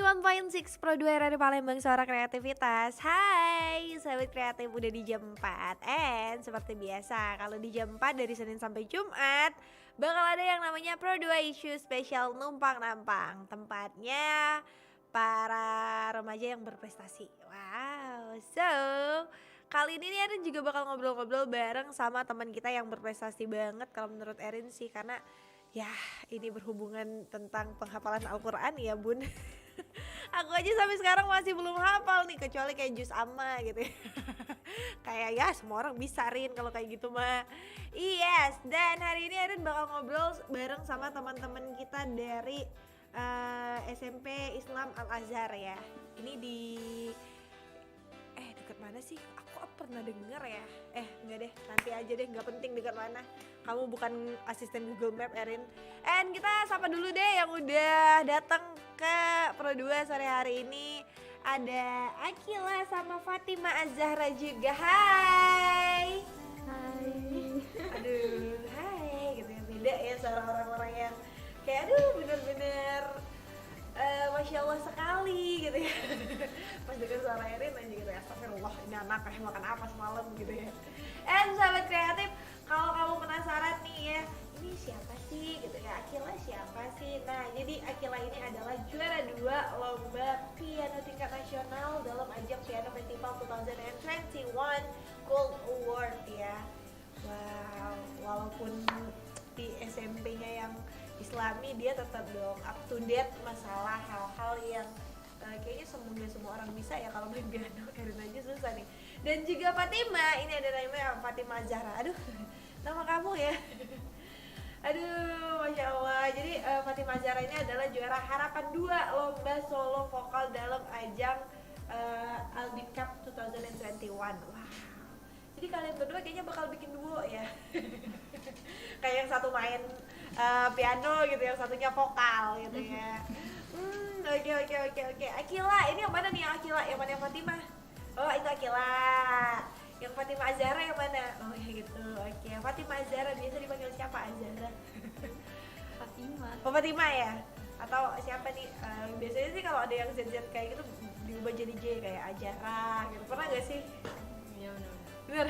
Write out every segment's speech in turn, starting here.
91.6 Pro 2 Radio Palembang, suara kreativitas. Hai sahabat kreatif, udah di jam 4. And seperti biasa, kalau di jam 4 dari Senin sampai Jumat bakal ada yang namanya Pro 2 Issue Spesial Numpang Nampang. Tempatnya para remaja yang berprestasi. Wow. So kali ini nih Erin juga bakal ngobrol-ngobrol bareng sama teman kita yang berprestasi banget kalau menurut Erin sih. Karena ya ini berhubungan tentang penghafalan Al-Quran ya bun. Aku aja sampai sekarang masih belum hafal nih, kecuali kayak juz amma gitu ya. Kayak ya semua orang bisa Rin kalau kayak gitu mah. Yes, dan hari ini Erin bakal ngobrol bareng sama teman-teman kita dari SMP Islam Al-Azhar ya. Ini di dekat mana sih? Aku pernah denger ya. Enggak deh, nanti aja deh, nggak penting dekat mana. Kamu bukan asisten Google Map Erin. And kita sapa dulu deh yang udah datang ke Pro 2 sore hari ini. Ada Akila sama Fatima Az-Zahra juga. Hai. Hai. Aduh, hai gitu ya. Beda ya suara orang-orang yang kayak aduh bener-bener Masya Allah sekali gitu ya. Pas denger suara Erin aja gitu ya, astagfirullah ini anak makan apa semalam gitu ya. Sahabat kreatif, kalau kamu penasaran nih ya, ini siapa sih gitu ya, Akila siapa sih? Nah jadi Akila ini adalah juara 2 lomba piano tingkat nasional dalam ajang Piano Festival 2021 Gold Award ya. Wow, walaupun di SMP-nya yang Islami, dia tetap dong up to date masalah hal-hal yang kayaknya semua orang bisa ya kalau main piano. Erin aja susah nih. Dan juga Fatima, ini ada namanya Fatima Zahra. Aduh, nama kamu ya. Aduh, Masya Allah. Jadi Fatima Zahra ini adalah juara harapan 2 lomba solo vokal dalam ajang Albit Cup 2021. Wah. Jadi kalian berdua kayaknya bakal bikin duo ya. Kayak yang satu main piano gitu, yang satunya vokal gitu ya. Oke. Akila, ini yang mana nih yang Akila? Yang mana yang Fatima? Oh itu Akila. Yang Fatima Azhara yang mana? Oh ya gitu. Oke. Fatima Azhara biasa dipanggil siapa? Azhara? Fatima. Oh Fatima ya? Atau siapa nih? Biasanya sih kalau ada yang ZZ kayak gitu diubah jadi J kayak Azhara gitu. Pernah gak sih? Iya benar. Bener?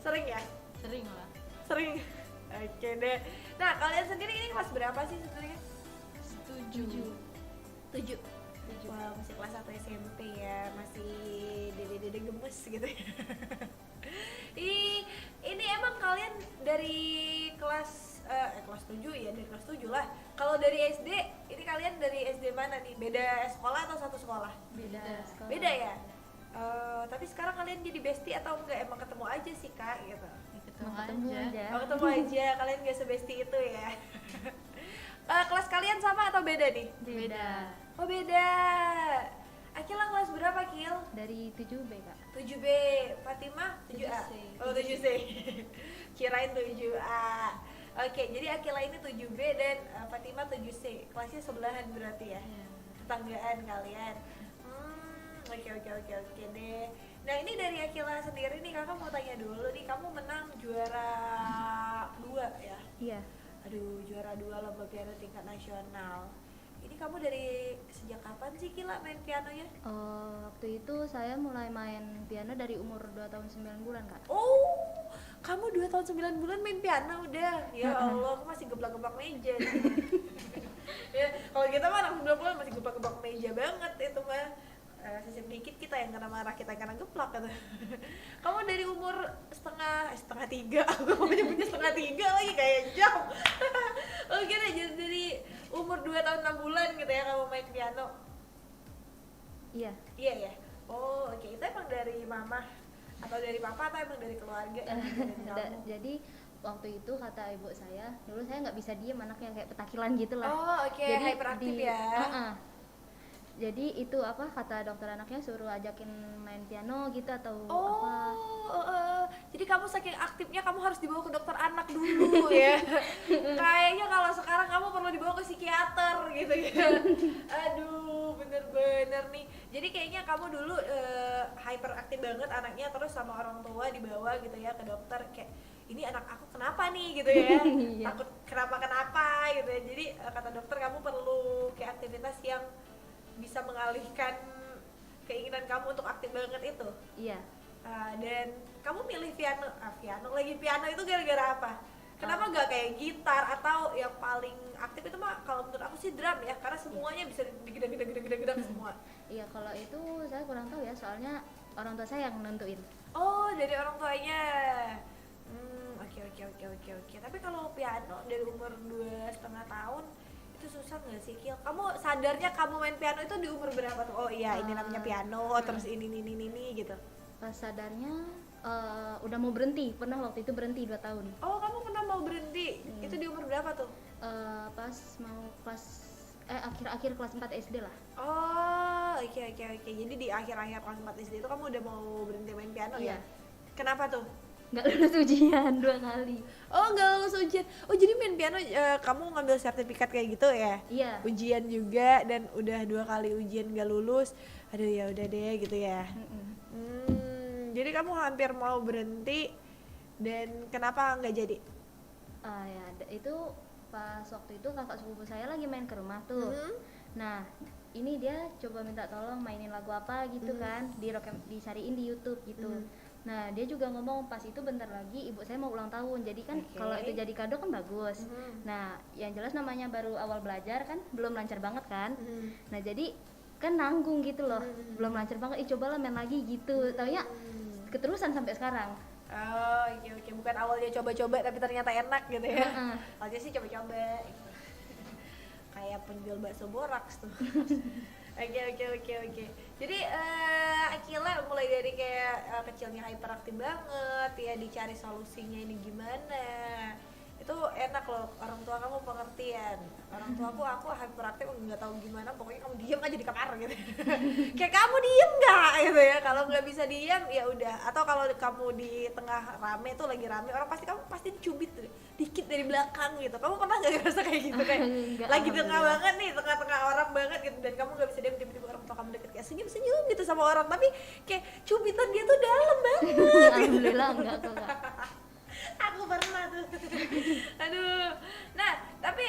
Sering ya? Sering lah. Sering. Oke deh. Nah kalian sendiri ini kelas berapa sih sebenarnya? 7. Wah masih kelas 1 SMP ya, masih dede-dede gemes gitu ya. Ini emang kalian dari kelas kelas 7 ya, dari kelas 7 lah. Kalau dari SD, ini kalian dari SD mana nih? Beda sekolah atau satu sekolah? Beda sekolah. Beda ya? Tapi sekarang kalian jadi bestie atau enggak? Emang ketemu aja sih kak gitu? Ketemu aja. Oh ketemu aja, kalian gak sebestie itu ya. Kelas kalian sama atau beda nih? Beda. Oh beda. Akila kelas berapa Kil? Dari 7B kak. 7B, Fatima 7A? 7C. Oh 7C. Kirain 7A. Oke, jadi Akila ini 7B dan Fatima 7C. Kelasnya sebelahan berarti ya? Iya. Tetanggaan kalian. Oke deh. Nah ini dari Akila sendiri nih, kakak mau tanya dulu nih, kamu menang juara 2 ya? Iya. Aduh, juara 2 lomba piano tingkat nasional. Ini kamu dari sejak kapan sih Kila main pianonya? Waktu itu saya mulai main piano dari umur 2 tahun 9 bulan kak. Oh, kamu 2 tahun 9 bulan main piano udah? Ya Allah, aku masih geblak-geblak meja. Ya, kalau kita mah anak 9 bulan masih geblak-geblak meja banget itu mah. Sisip dikit kita yang kena marah, kita yang kena geplak gitu. Kamu dari umur setengah 3, aku punya setengah 3 lagi kayak jauh. Oke deh, jadi dari umur 2 tahun 6 bulan gitu ya kamu main piano. Iya. Iya ya. Oh oke, itu emang dari mama atau dari papa atau emang dari keluarga yang ngajarin kamu? Jadi waktu itu kata ibu saya, dulu saya nggak bisa diem, anaknya kayak petakilan gitu lah. Oh oke, hyperaktif ya. Jadi itu kata dokter anaknya suruh ajakin main piano gitu atau jadi kamu saking aktifnya kamu harus dibawa ke dokter anak dulu ya. Kayaknya kalau sekarang kamu perlu dibawa ke psikiater gitu ya. Aduh, bener-bener nih. Jadi kayaknya kamu dulu hyperaktif banget anaknya, terus sama orang tua dibawa gitu ya ke dokter kayak ini anak aku kenapa nih gitu ya. Takut kenapa gitu ya. Jadi kata dokter kamu perlu kayak aktivitas yang bisa mengalihkan keinginan kamu untuk aktif banget itu. Iya. Dan kamu milih piano itu gara-gara apa? Kenapa nggak kayak gitar atau yang paling aktif itu mah kalau menurut aku sih drum ya, karena semuanya bisa digedang semua. Iya, kalau itu saya kurang tahu ya, soalnya orang tua saya yang nentuin. Oh, dari orang tuanya. Oke. Tapi kalau piano dari umur 2,5 tahun itu susah nggak sih, Kil? Kamu sadarnya kamu main piano itu di umur berapa tuh? Oh iya, ini namanya piano, terus ini gitu. Pas sadarnya udah mau berhenti, pernah waktu itu berhenti 2 tahun. Oh, kamu pernah mau berhenti? Itu di umur berapa tuh? Pas mau akhir kelas 4 SD lah. Oh, oke. Jadi di akhir-akhir kelas 4 SD itu kamu udah mau berhenti main piano ya? Kenapa tuh? Nggak lulus ujian 2 kali. Oh, nggak lulus ujian. Oh, jadi main piano kamu ngambil sertifikat kayak gitu ya? Iya. Ujian juga dan udah 2 kali ujian nggak lulus. Aduh, ya udah deh gitu ya. Jadi kamu hampir mau berhenti dan kenapa nggak jadi? Ya itu pas waktu itu kakak sepupu saya lagi main ke rumah tuh. Nah, ini dia coba minta tolong mainin lagu apa gitu kan, dicariin di YouTube gitu. Nah, dia juga ngomong pas itu bentar lagi ibu saya mau ulang tahun, jadi kan kalau itu jadi kado kan bagus. Nah, yang jelas namanya baru awal belajar kan, belum lancar banget kan. Nah, jadi kan nanggung gitu loh, belum lancar banget, cobalah main lagi gitu. Taunya keterusan sampai sekarang. Oh, oke. Bukan awalnya coba-coba tapi ternyata enak gitu ya. Awalnya sih coba-coba gitu. Kayak penjual bakso boraks tuh. Oke. Jadi Akila mulai dari kayak kecilnya hyperaktif banget ya, dicari solusinya ini gimana. Itu enak loh, orang tua kamu pengertian. Orang tua aku hyperaktif nggak tahu gimana, pokoknya kamu diem aja di kamar gitu. Kayak kamu diem nggak gitu ya, kalau nggak bisa diem ya udah. Atau kalau kamu di tengah rame tuh, lagi rame orang kamu pasti dicubit dikit dari belakang gitu. Kamu pernah nggak ngerasa kayak gitu kayak lagi tengah banget nih, tengah-tengah orang banget gitu, dan kamu nggak bisa diem, tiba-tiba orang tua kamu deket kayak senyum gitu sama orang, tapi kayak cubitan dia tuh dalam banget. Alhamdulillah enggak kok. Aku pernah tuh. Aduh. Nah, tapi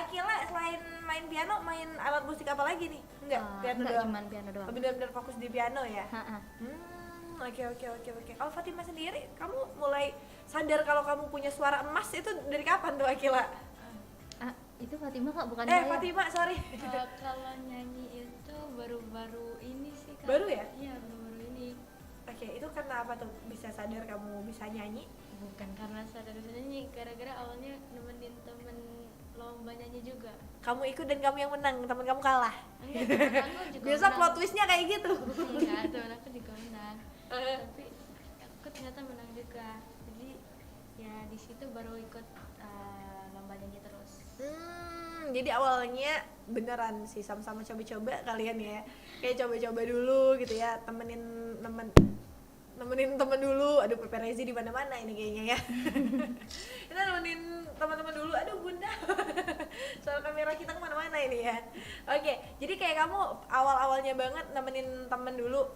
Akila selain main piano, main alat musik apa lagi nih? Piano enggak, doang. cuman piano doang. Bener-bener fokus di piano ya? Oke. Kalau Fatima sendiri, kamu mulai sadar kalau kamu punya suara emas itu dari kapan tuh, Akila? Itu Fatima kak, bukan saya. Fatima, sorry. Kalau nyanyi itu baru-baru ini sih Kak. Baru ya? Iya, baru-baru ini. Oke, itu karena apa tuh bisa sadar kamu bisa nyanyi? Bukan karena sadar bisa nyanyi, gara-gara awalnya nemenin temen lomba nyanyi juga. Kamu ikut dan kamu yang menang, teman kamu kalah. Enggak, temen aku juga Biasa menang. plot twistnya kayak gitu. Enggak, temen aku juga menang. Tapi aku ternyata menang juga. Jadi ya di situ baru ikut lomba nyanyi terus. Jadi awalnya beneran sih sama-sama coba-coba kalian ya, kayak coba-coba dulu gitu ya, temenin temen dulu. Aduh, Pepe Rezi di mana-mana ini kayaknya ya. Kita nemenin teman-teman dulu. Aduh, Bunda. Soal kamera kita kemana-mana ini ya. Oke, jadi kayak kamu awal-awalnya banget nemenin temen dulu,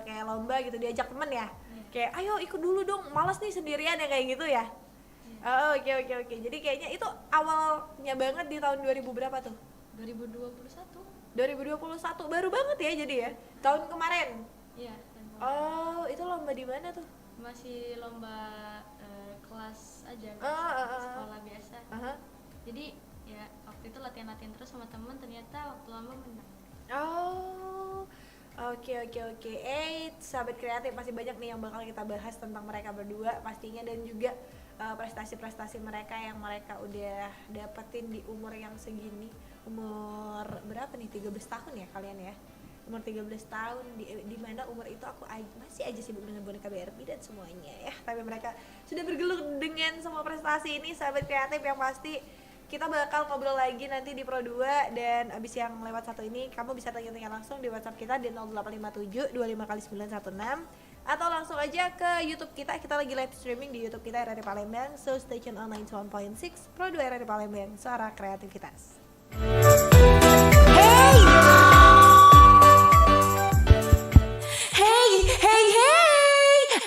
kayak lomba gitu, diajak temen ya. Kayak ayo ikut dulu dong, malas nih sendirian ya, kayak gitu ya. Oh, oke. Jadi kayaknya itu awalnya banget di tahun 2000 berapa tuh? 2021 baru banget ya, jadi ya tahun kemarin. Iya. Oh, itu lomba di mana tuh? Masih lomba kelas aja, sekolah biasa. Jadi ya waktu itu latihan terus sama temen, ternyata waktu lomba menang. Oh, oke. Sahabat kreatif, masih banyak nih yang bakal kita bahas tentang mereka berdua pastinya, dan juga prestasi-prestasi mereka yang mereka udah dapetin di umur yang segini. Umur berapa nih? 13 tahun ya kalian ya? Umur 13 tahun, di mana umur itu aku masih aja sibuk dengan boneka Barbie dan semuanya ya. Tapi mereka sudah bergelut dengan semua prestasi ini, sahabat kreatif, yang pasti kita bakal ngobrol lagi nanti di Pro 2. Dan abis yang lewat satu ini, kamu bisa tanya-tanya langsung di WhatsApp kita di 0857 25 916, atau langsung aja ke YouTube kita lagi live streaming di YouTube kita RRI Palembang. So stay tune on 91.6 Pro 2 RRI Palembang, suara kreativitas.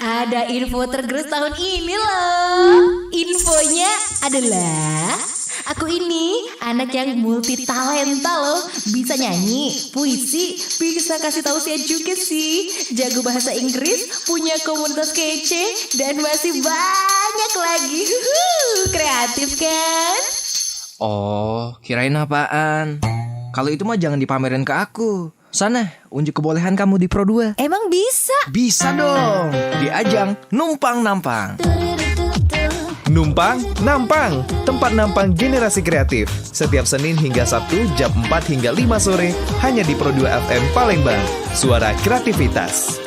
Ada info tergerus tahun ini loh. Infonya adalah Aku ini anak yang multi talenta loh. Bisa nyanyi, puisi, bisa kasih tausiah juga sih. Jago bahasa Inggris, punya komunitas kece, dan masih banyak lagi. Kreatif kan? Oh, kirain apaan? Kalau itu mah jangan dipamerin ke aku. Sana, unjuk kebolehan kamu di Pro 2. Emang bisa? Bisa dong, di ajang Numpang Nampang. Numpang Nampang, tempat nampang generasi kreatif. Setiap Senin hingga Sabtu jam 4 hingga 5 sore hanya di Pro 2 FM Palembang. Suara kreativitas.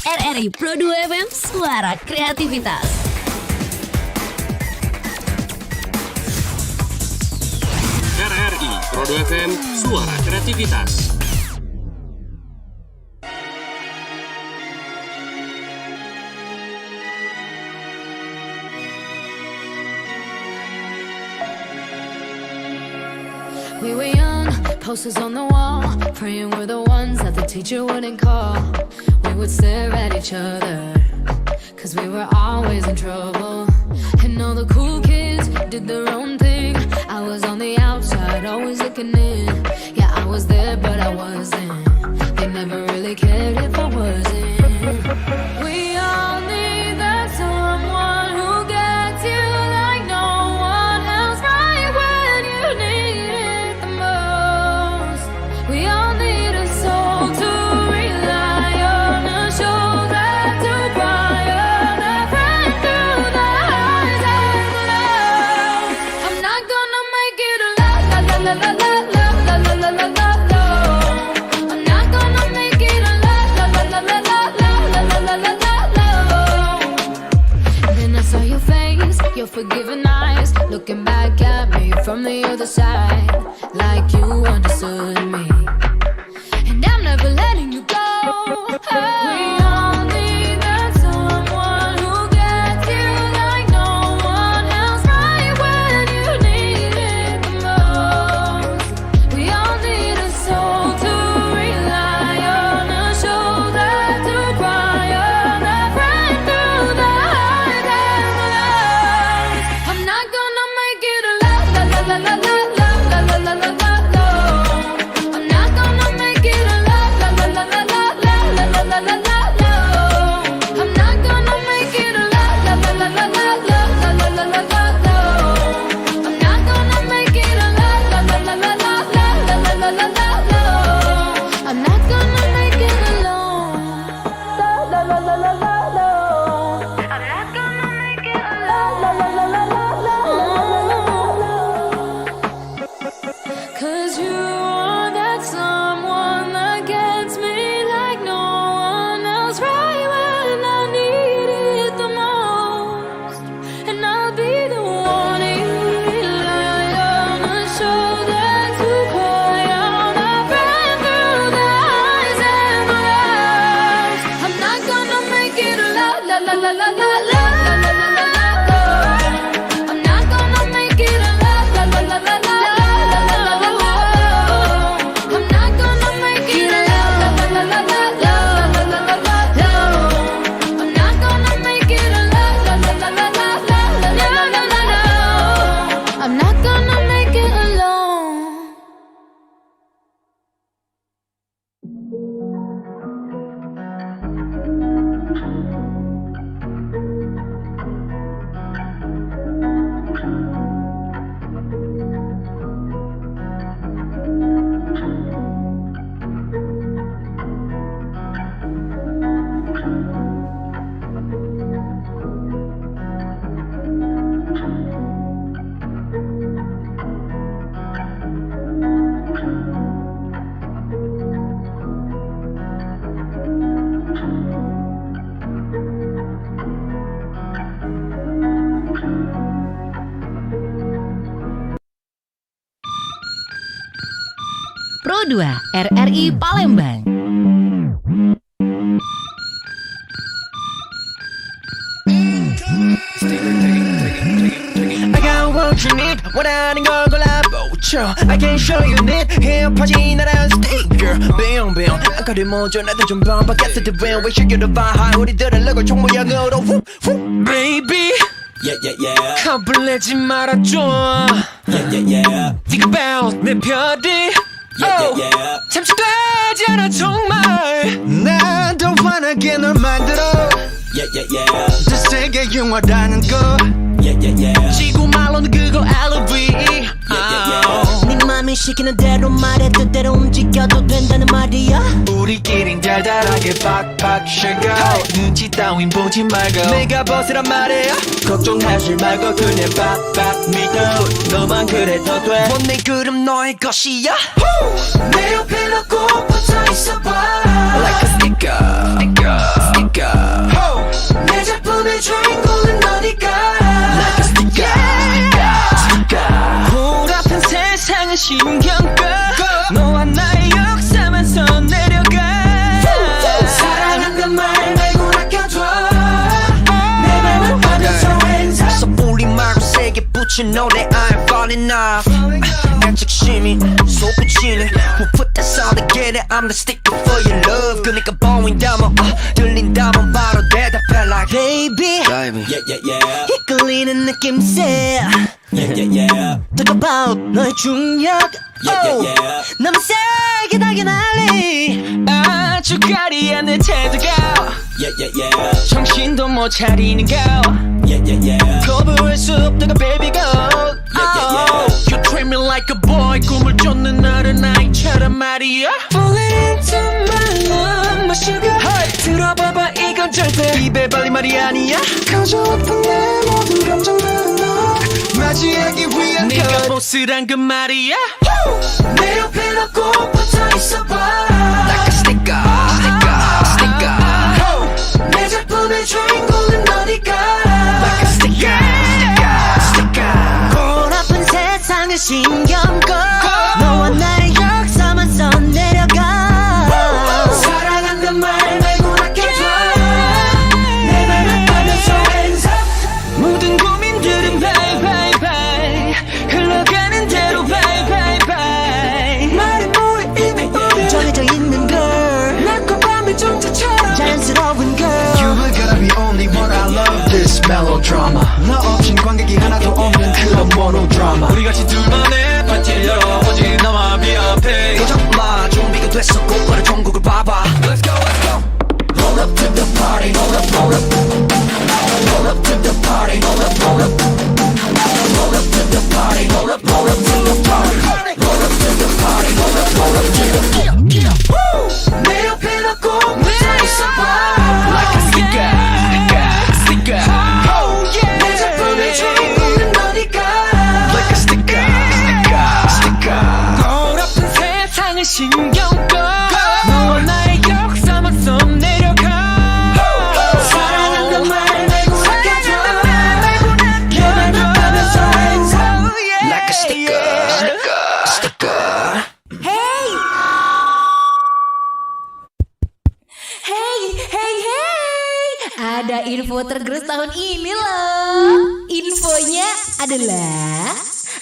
RRI Pro 2 FM, suara kreativitas. RRI Pro 2 FM, suara kreativitas. We were young, posters on the wall, praying we're the ones that the teacher wouldn't call. We would stare at each other, cause we were always in trouble. And all the cool kids did their own thing. I was on the outside, always looking in. Yeah, I was there, but I wasn't. They never really cared if I wasn't. We all need that someone who gets you like no one else, right when you need it the most. We all need a soul to rely on, a shoulder to cry on, a friend through the highs and the lows. I'm not gonna make it alone, la la la la la la la la la la la. I'm not gonna make it alone, la la la la la la la. face, your forgiving eyes, looking back at me from the other side, like you understood me. And I'm never letting you go. We all need that someone who gets you like no one else, right when you need it the most. We all need a soul to rely on, a shoulder to cry on, a friend through the highs and the lows. I'm not gonna make it a la la la la la la la la la la la la. I'm not gonna make it a la la la la la la la la la la la la. I'm not gonna make it a la la la la la la la la la la la la. I'm not gonna make it a la la la la la la la la la la la. I'm not gonna make it alone. La la la la la la la. I'm not gonna make it alone. La la la la la la la. 'Cause you are that someone that gets me like no one else, right when I need it the most. And I'll be the one you rely on, a shoulder to cry on, a friend through the highs and the lows. I'm not gonna make it a la la la la la la la la la la la la. I'm not gonna make it a la la la la la la la la la la la. I'm not gonna make it a la la la la la la la la la la la. I'm not gonna make it a la la la la la la la la la la la. I'm not gonna make it alone. Pro 2 RRI Palembang. I got what you need 원하는 걸 골라보죠 I can show you need 힙하진 않아 sticker Bam bam 안가를 먼저 나도 좀 반박했을 때 when we should get a vibe 우리들은 럭을 총 모양으로 whoop whoop Baby Yeah, yeah, yeah. 겁을 내지 말아줘 Yeah, yeah, yeah. Think about 내 별이 Yeah, yeah, yeah. 잠시 되지 않아 정말 난 더 환하게 널 만들어 Yeah, yeah, yeah. 더 세게 영화라는 거 Yeah, yeah, yeah. 지구 말로는 그거 LV yeah. 네 맘이 시키는 대로 말해 뜻대로 움직여도 된다는 말이야 우리끼린 달달하게 팍팍 쉐고 눈치 따윈 보지 말고 내가 벗으란 말이야 걱정하지 말고 그냥 빡빡 믿어 너만 그래도 돼 원내 그럼 너의 것이야 내 옆에 너 꼭 붙어 있어봐 Like a sticker sticker 내 작품의 주인공은 너니까 Like a sticker 보라픈 세상은 신경 꺼 너와 나의 역사만 선 내려가 사랑한단 말 말고 아껴둬 내 맘을 받아서 행사 섣불리 말고 세게 붙인 노래 I'm falling off 애착심이 솟구치네 Who put that sound together I'm the sticker for your love 그니까 보인다면 들린다면 바로 대답해 like Baby Yeah, yeah, yeah. 이끌리는 느낌새 Yeah, yeah, yeah. Talk about 너의 중력 Yeah, yeah, yeah. 너무 세게 달게 날리 아주 가리한 내 태도가 Yeah, yeah, yeah. 정신도 못 차리는 거 Yeah, yeah, yeah. 거부할 수 없다가 baby go Yeah, yeah, yeah. You treat me like a boy 꿈을 쫓는 어른아이처럼 말이야 Falling into my love my sugar hey. 들어봐봐 이건 절대 입에 발린 말이 아니야 가져왔던 내 모든 감정들은 너 맞이하기 위한 네가 보스란 그 말이야 내 옆에 너 꼭 붙어 있어봐 Like a sticker 내 작품의 주인공은 너니까 Like a sticker 신경 꺼 너와 나의 역사만 써내려가 사랑한단 말 말고 아껴줘 내 맘을 받아서 hands up 모든 고민들은 bye bye bye 흘러가는 대로 bye bye bye 말해 뭐해 이미 우리 정해져 있는 걸 낮과 밤의 정체처럼 자연스러운 걸 You are gonna be only one I love this melodrama 너 없인 관객이 하나도 없는 그런 monodrama 우리 같이 둘만의 파티를 열어 오직 너와 비앞에 도전마 준비가 됐어 곧바로 전국을 봐봐 Let's go let's go Roll up to the party roll up roll up Roll up to the party roll up roll up Roll up to the party roll up roll up to the party Roll up to the party roll up roll up to the party 내 옆에 너 꼭 붙어 있어봐 Like a sticker sticker 내 작품의 주인공은 너니까 Like a sticker sticker 더럽은 세상을 신경 꺼 너와 나의 역사만 써내려가 사랑한단 말 말고 아껴줘 내 맘을 받아서 hands up Like a sticker sticker Ada info tergerus tahun ini loh. Infonya adalah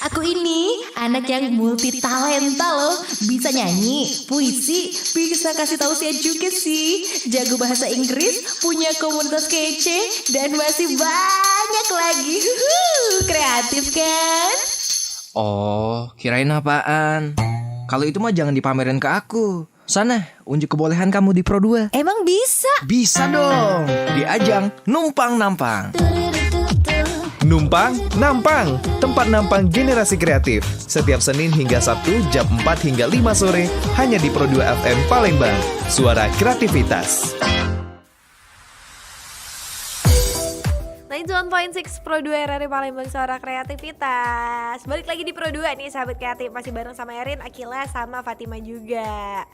aku ini anak yang multi talenta loh. Bisa nyanyi, puisi, bisa kasih tahu saya juga sih. Jago bahasa Inggris, punya komunitas kece, dan masih banyak lagi. Kreatif kan? Oh, kirain apaan? Kalau itu mah jangan dipamerin ke aku. Sana, unjuk kebolehan kamu di Pro 2. Emang bisa? Bisa dong. Di ajang Numpang Nampang. Numpang Nampang, tempat nampang generasi kreatif. Setiap Senin hingga Sabtu jam 4 hingga 5 sore hanya di Pro 2 FM Palembang. Suara kreativitas. 91.6 Pro 2 RRI Palembang, suara kreativitas. Balik lagi di Pro 2 nih sahabat kreatif, masih bareng sama Erin, Akila, sama Fatima juga.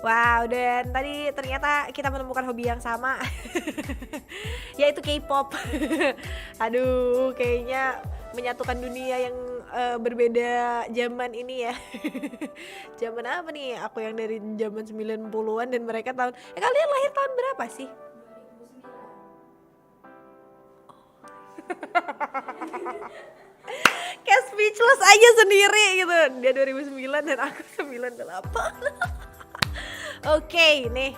Wow, dan tadi ternyata kita menemukan hobi yang sama yaitu K-pop. Aduh, kayaknya menyatukan dunia yang berbeda zaman ini ya. Zaman apa nih? Aku yang dari zaman 90-an dan mereka tahun kalian lahir tahun berapa sih? Kayak speechless aja sendiri gitu. Dia 2009 dan aku 98. Oke, nih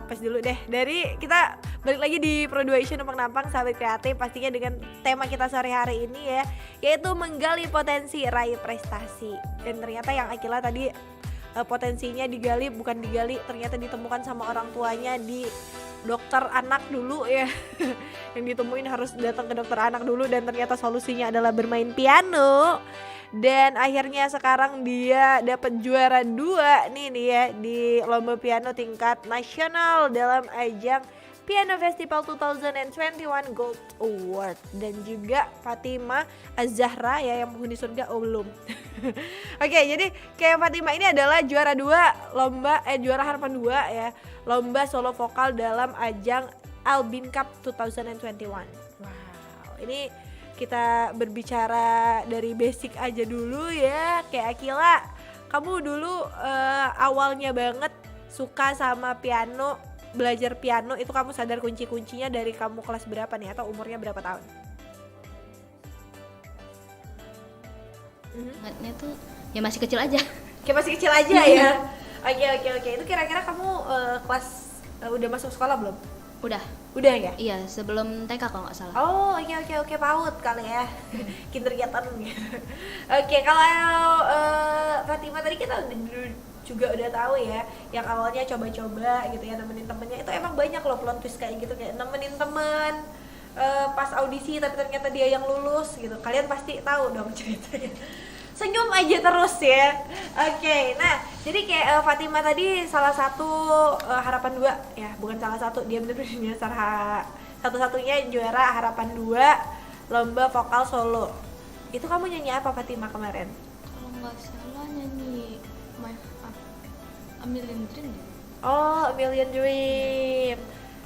pas dulu deh. Dari kita balik lagi di Pro 2 Asia Numpang Nampang sahabat kreatif, pastinya dengan tema kita sore hari ini ya, yaitu menggali potensi raih prestasi. Dan ternyata yang Akila tadi potensinya digali, bukan digali, ternyata ditemukan sama orang tuanya di dokter anak dulu ya. Yang ditemuin harus datang ke dokter anak dulu, dan ternyata solusinya adalah bermain piano. Dan akhirnya sekarang dia dapat juara 2 nih ya di lomba piano tingkat nasional dalam ajang Piano Festival 2021 Gold Award. Dan juga Fatima Az-Zahra ya yang penghuni surga belum. Oke, jadi kayak Fatima ini adalah juara 2 lomba juara harapan 2 ya, lomba solo vokal dalam ajang Albin Cup 2021. Wow, ini kita berbicara dari basic aja dulu ya. Kayak Akila, kamu dulu awalnya banget suka sama piano, belajar piano itu kamu sadar kunci-kuncinya dari kamu kelas berapa nih, atau umurnya berapa tahun? Ingatnya tuh ya masih kecil aja. Kayak masih kecil aja ya. Oke. Itu kira-kira kamu kelas udah masuk sekolah belum? Udah ya? Iya, sebelum TK kalau nggak salah. Oh, oke, PAUD kali ya. Kindergarten gitu. Oke, kalau Fatima tadi kita juga udah tahu ya, yang awalnya coba-coba gitu ya, nemenin temennya, itu emang banyak loh plot twist kayak gitu, kayak nemenin temen pas audisi tapi ternyata dia yang lulus gitu. Kalian pasti tahu dong ceritanya. Senyum aja terus ya. Oke, nah jadi kayak Fatima tadi salah satu harapan 2 ya, bukan salah satu, dia bener-bener satu-satunya juara harapan 2 lomba vokal solo. Itu kamu nyanyi apa Fatima kemarin? Kalau nggak salah nyanyi A Million Dream. Oh, A Million Dream.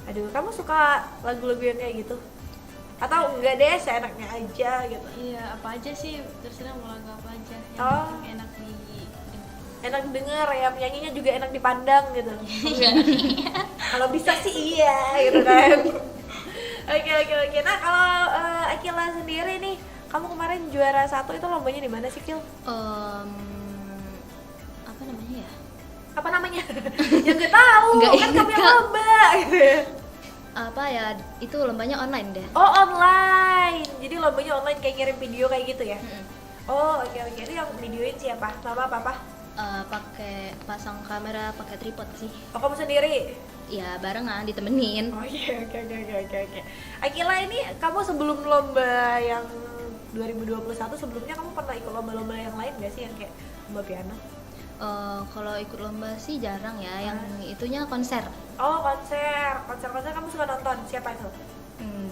Aduh, kamu suka lagu-lagu yang kayak gitu? Atau enggak deh, seenaknya aja gitu? Iya, apa aja sih, terserah mau lagu apa aja yang Oh. penting enak di Enak denger ya, penyanyinya juga enak dipandang gitu. Kalau bisa sih iya gitu kan. Oke. Nah kalau Akila sendiri nih, kamu kemarin juara 1 itu lombanya di mana sih, Kil? Apa namanya ya? Apa namanya? Ya nggak tahu, Nggak kan kamu yang ingat. lomba gitu ya. Apa ya? Itu lombanya online deh. Oh online, jadi lombanya online kayak ngirim video kayak gitu ya? Oh oke. Itu yang videoin siapa? Mama, papa? Pakai pasang kamera, pakai tripod sih. Oh kamu sendiri? Ya barengan, ditemenin. Oh iya, oke. Akila ini kamu sebelum lomba yang 2021 sebelumnya kamu pernah ikut lomba-lomba yang lain gak sih yang kayak lomba piano? Kalau ikut lomba sih jarang ya, yang itunya konser. Oh konser kamu suka nonton, siapa itu?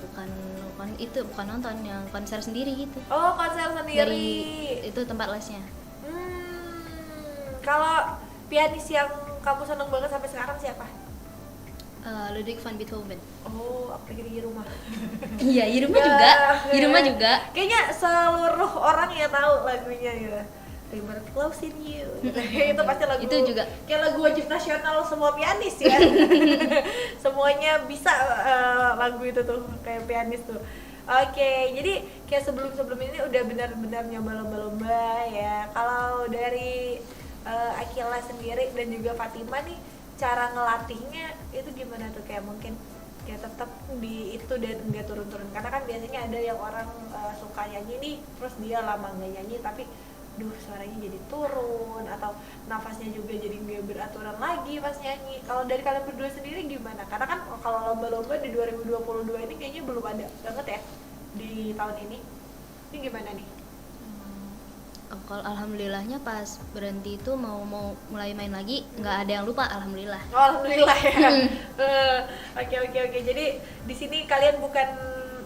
Bukan nonton, yang konser sendiri gitu. Oh konser sendiri. Dari itu tempat lesnya. Kalau pianis yang kamu seneng banget sampai sekarang siapa? Ludwig van Beethoven. Oh, aku pikir di rumah. Iya, di rumah juga. Di rumah juga. Kayaknya seluruh orang ya tahu lagunya gitu. River Close in You. Itu pasti lagu. Itu juga. Kayak lagu wajib nasional semua pianis ya. Semuanya bisa lagu itu tuh kayak pianis tuh. Oke, jadi kayak sebelum ini udah benar-benar nyoba lomba-lomba ya. Kalau dari Akila sendiri dan juga Fatima nih, cara ngelatihnya itu gimana tuh? Kayak mungkin kayak tetap di itu dan enggak turun-turun, karena kan biasanya ada yang orang suka nyanyi nih terus dia lama nggak nyanyi tapi suaranya jadi turun atau nafasnya juga jadi nggak beraturan lagi pas nyanyi. Kalau dari kalian berdua sendiri gimana? Karena kan kalau lomba-lomba di 2022 ini kayaknya belum ada banget ya di tahun ini gimana nih? Kalau alhamdulillahnya pas berhenti itu mau mulai main lagi nggak ada yang lupa, alhamdulillah. Oh, alhamdulillah ya. Oke. Jadi di sini kalian bukan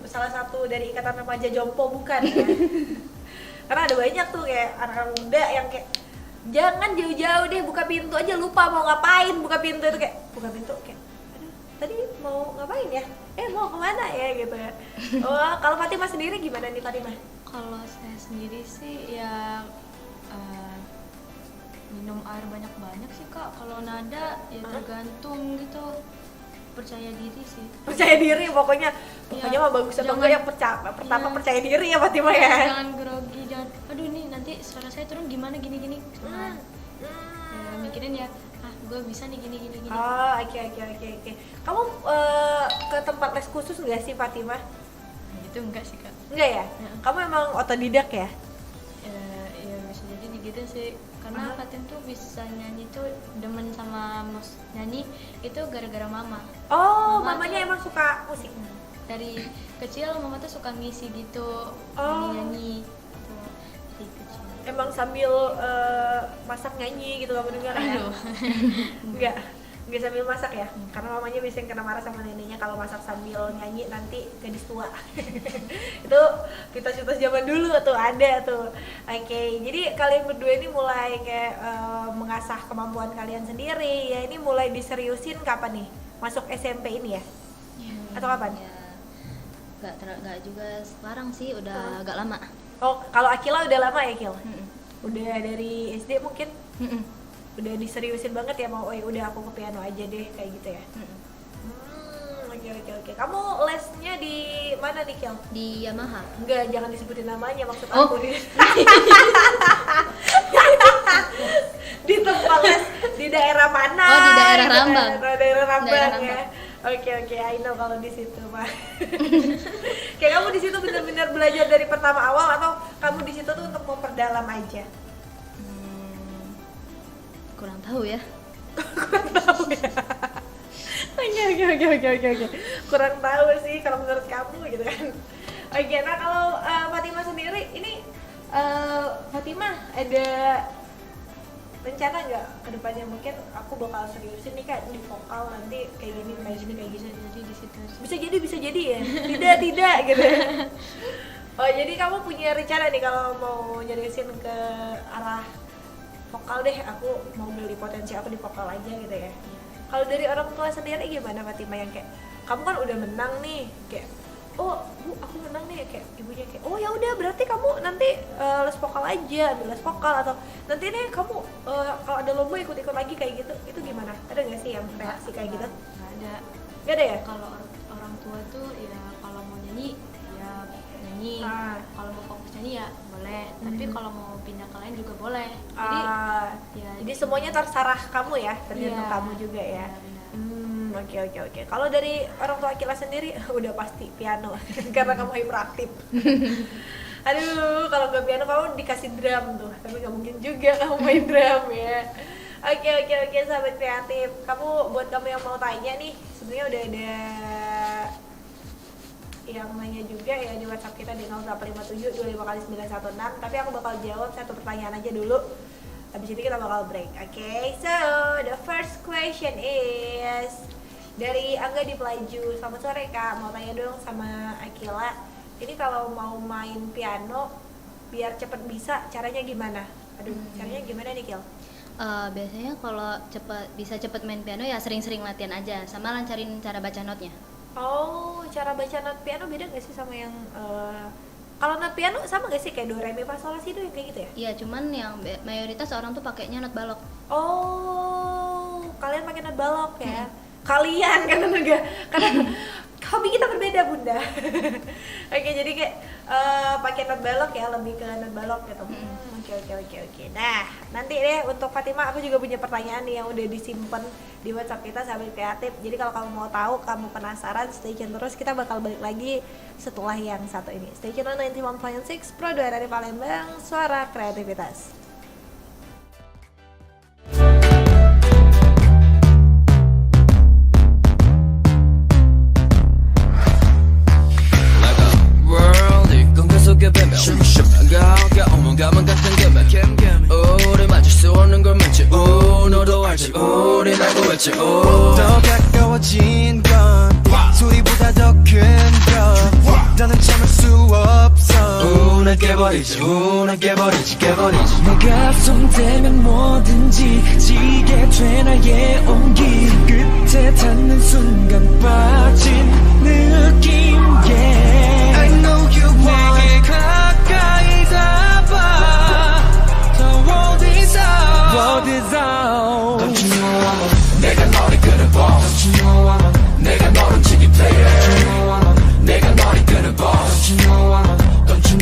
salah satu dari ikatan remaja Jompo, bukan ya? Karena ada banyak tuh kayak anak-anak muda yang kayak jangan jauh-jauh deh, buka pintu aja lupa mau ngapain, buka pintu itu kayak buka pintu kayak aduh tadi mau ngapain ya? Mau kemana ya gitu ya. Oh, kalau Fatimah sendiri gimana nih Fatimah? Kalau saya sendiri sih ya minum air banyak-banyak sih Kak. Kalau nada ya tergantung gitu, percaya diri sih. Percaya diri pokoknya mah bagus atau enggak yang pertama percaya diri ya Fatimah ya. Jangan grogi, jangan aduh nih nanti suara saya turun gimana gini. Ya, mikirin ya gue bisa nih gini. Oh oke. Kamu ke tempat les khusus nggak sih Fatimah? Itu enggak sih Kak. Enggak ya? Kamu emang otodidak ya? Ya bisa jadi gitu sih, karena Fatin tuh bisa nyanyi tuh demen sama nyanyi itu gara-gara mama. Oh, mamanya emang suka musik? Dari kecil mama tuh suka ngisi gitu, nyanyi gitu. Dari kecil. Emang sambil masak nyanyi gitu kamu dengar ya? Enggak sambil masak ya? Karena mamanya biasanya kena marah sama neneknya kalau masak sambil nyanyi nanti gadis tua. Itu kita zaman dulu tuh ada tuh. Oke, jadi kalian berdua ini mulai kayak mengasah kemampuan kalian sendiri ya. Ini mulai diseriusin kapan nih? Masuk SMP ini ya? Atau kapan? Ya, nggak juga sekarang sih, udah agak lama. Oh, kalau Akila udah lama ya, Kil? Udah dari SD mungkin? Udah diseriusin banget ya, mau udah aku ke piano aja deh kayak gitu ya. Oke. Kamu lesnya di mana nih, Kil? Di Yamaha. Enggak, jangan disebutin namanya, maksud aku di di tempat les di daerah mana? Oh, di daerah Rambang. Daerah Rambang Daerah ya. Oke, I know kalau di situ mah. Kayak kamu di situ benar-benar belajar dari pertama awal atau kamu di situ tuh untuk memperdalam aja? Kurang tahu ya. Oke. Kurang tahu sih kalau menurut kamu gitu kan. Oke, nah kalau Fatimah sendiri ini Fatimah ada rencana nggak ke depannya, mungkin aku bakal seriusin nih Kak di vokal nanti kayak gini. Jadi di situ. Bisa jadi ya. Tidak gitu. Oh, jadi kamu punya rencana nih kalau mau nyeriusin ke arah vokal deh, aku mau beli potensi aku di vokal aja gitu ya. Kalau dari orang tua sendiri gimana Fatimah, yang kayak kamu kan udah menang nih, kayak oh bu aku menang nih, kayak ibunya kayak oh ya udah berarti kamu nanti les vokal aja, ambil les vokal, atau nanti nih kamu kalau ada lomba ikut-ikut lagi kayak gitu, itu gimana? Ada nggak sih yang reaksi kayak gitu? Nggak ada ya? Kalau orang tua tuh ya kalau mau nyanyi ya nyanyi, kalau mau fokus nyanyi ya boleh, tapi kalau mau pindah ke lain juga boleh. Jadi semuanya terserah kamu ya, tergantung kamu juga ya. Oke. Kalau dari orang tua Akila sendiri udah pasti piano karena kamu hiperaktif. Aduh, kalau nggak piano kamu dikasih drum tuh, tapi nggak mungkin juga kamu main drum ya. Oke, sahabat kreatif. Buat kamu yang mau tanya nih, sebenarnya udah ada yang nanya juga ya di WhatsApp kita di 0857 25 kali 916. Tapi aku bakal jawab satu pertanyaan aja dulu. Habis itu kita bakal break. Oke, so the first question is dari Angga di Pelaju. Selamat sore Kak, mau tanya dong sama Akila. Ini kalau mau main piano biar cepet bisa, caranya gimana? Caranya gimana nih Kil? Biasanya kalau bisa cepet main piano ya sering-sering latihan aja, sama lancarin cara baca notnya. Oh, cara baca not piano beda gak sih sama yang kalau not piano sama gak sih kayak do re mi fa sol la si do kayak gitu ya? Iya, cuman yang mayoritas orang tuh pakainya not balok. Oh, kalian pakai not balok ya? Kalian karena hobi kita berbeda bunda. Oke, jadi kayak pakai not balok ya, lebih ke not balok gitu. Oke. Nah, nanti deh untuk Fatima aku juga punya pertanyaan nih yang udah disimpan di WhatsApp kita sahabat kreatif. Jadi kalau kamu mau tahu, kamu penasaran, stay tune terus, kita bakal balik lagi setelah yang satu ini. Stay tune on 91.6 Pro 2 dari Palembang, suara kreativitas. 가만 같은 gemel 우리 맞을 수 없는 걸 맺지 너도 알지 우린 알고 있지 더 가까워진 건 소리보다 더 큰 벽 너는 참을 수 없어 깨버리지 내가 손대면 뭐든지 지게 돼 나의 온기 끝에 닿는 순간 빠진 느낌 yeah. I know you want 내게 가까이 The world is out Don't you know I'm 내가 너를 끌어봐 Don't you know I'm 내가 너를 움직인 player Don't you know I'm 내가 너를 끌어봐 Don't you know I'm Don't you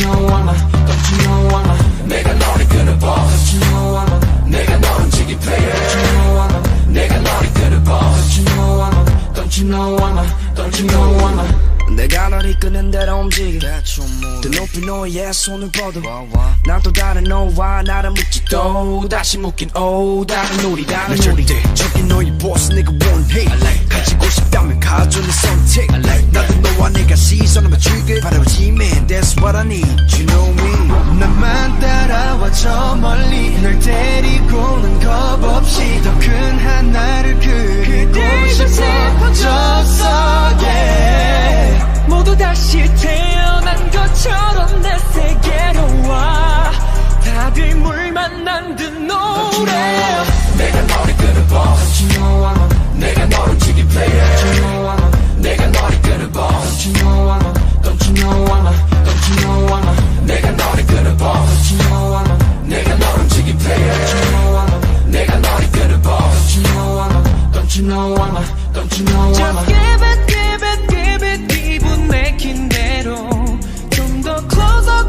know I'm 내가 너를 끌어봐 Don't you know I'm 내가 너를 움직인 player Don't you know I'm 내가 너를 끌어봐 Don't you know I'm Don't you know I'm 내가 널 이끄는 대로 움직여 더 높이 너의 손을 뻗어 난 또 다른 너와 나를 묶지 또 다시 묶인 다른 우리 저기 너의 보스 내가 원해 가지고 싶다면 가져 내 선택 나도 너와 내가 시선을 맞추길 바라보지 man that's what I need you know me 나만 따라와 저 멀리 널 데리고는 겁 없이 더 큰 하나를 그리고 싶어졌어 yeah 모두 다시 태어난 것처럼 내 세계로 와 다들 물 만난 듯 노래 내가 너를 끌어봐 Don't you know I'm 내가 너를 움직인 player Don't you know I'm 내가 너를 끌어봐 Don't you know I'm Don't you know I'm 내가 너를 끌어봐 Don't you know I'm 내가 너를 움직인 player Don't you know I'm 내가 너를 끌어봐 Don't you know I'm Don't you know I'm Just give it 기분 내킨 대로 좀 더 closer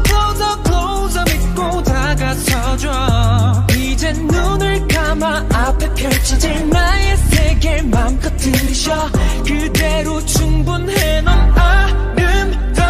믿고 다가서줘 이제 눈을 감아 앞에 펼쳐질 나의 세계를 맘껏 들이쉬어 그대로 충분해 넌 아름다워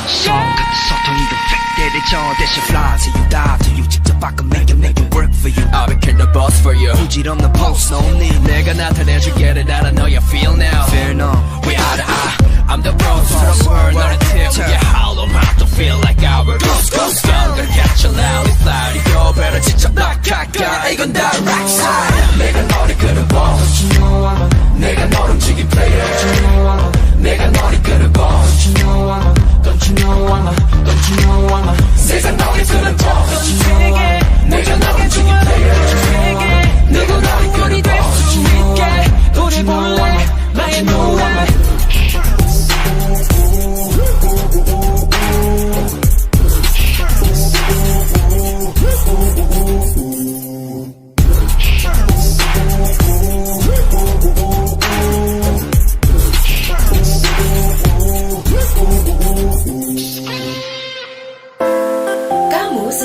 손끝 소통이도 때려줘 대신 fly till you die till you 직접 바꿔 make it work for you I'll be kill the boss for you 부질없는 post no need 내가 나타내줄게 를 알아 know you feel now Fear no we eye to eye I'm the bro to the world 너를 태우게 hollow mouth to feel like I will ghost girl catch you loud it's loud 이거 better 직접 낙하가 이건 다 rock side 내가 너를 끌어봐 Don't you know I'm 내가 너를 움직인 player Don't you know I'm 내가 너를 끌어봐 Don't you know I'm Don't you know I'm 내가 너를 끌어봐 Don't you know I'm 내가 너를 움직인 player 내가 너를 끌어봐 Don't you know I'm Don't you know I'm 나의 노래